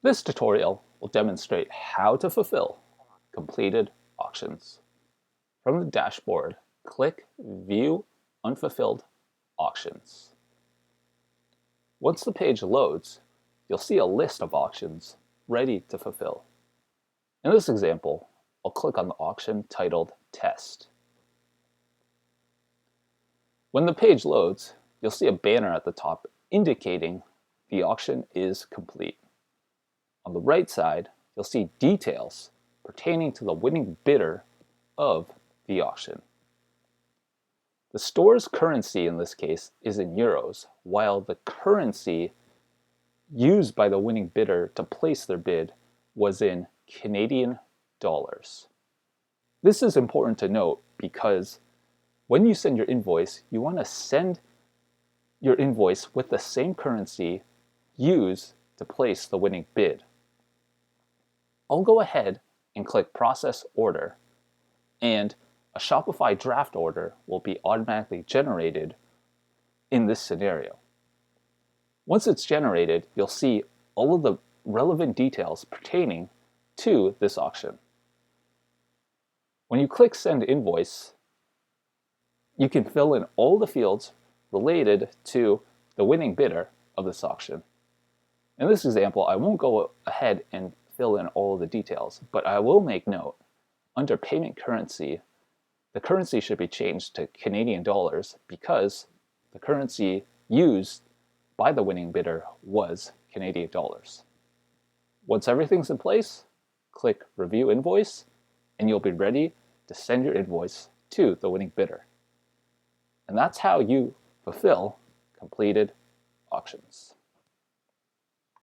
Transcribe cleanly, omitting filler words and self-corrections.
This tutorial will demonstrate how to fulfill completed auctions. From the dashboard, click View Unfulfilled Auctions. Once the page loads, you'll see a list of auctions ready to fulfill. In this example, I'll click on the auction titled Test. When the page loads, you'll see a banner at the top indicating the auction is complete. On the right side, you'll see details pertaining to the winning bidder of the auction. The store's currency in this case is in euros, while the currency used by the winning bidder to place their bid was in Canadian dollars. This is important to note because when you send your invoice, you want to send your invoice with the same currency used to place the winning bid. I'll go ahead and click Process Order, and a Shopify draft order will be automatically generated in this scenario. Once it's generated, you'll see all of the relevant details pertaining to this auction. When you click Send Invoice, you can fill in all the fields related to the winning bidder of this auction. In this example, I won't go ahead and fill in all of the details, but I will make note, under payment currency, the currency should be changed to Canadian dollars because the currency used by the winning bidder was Canadian dollars. Once everything's in place, click Review Invoice, and you'll be ready to send your invoice to the winning bidder. And that's how you fulfill completed auctions.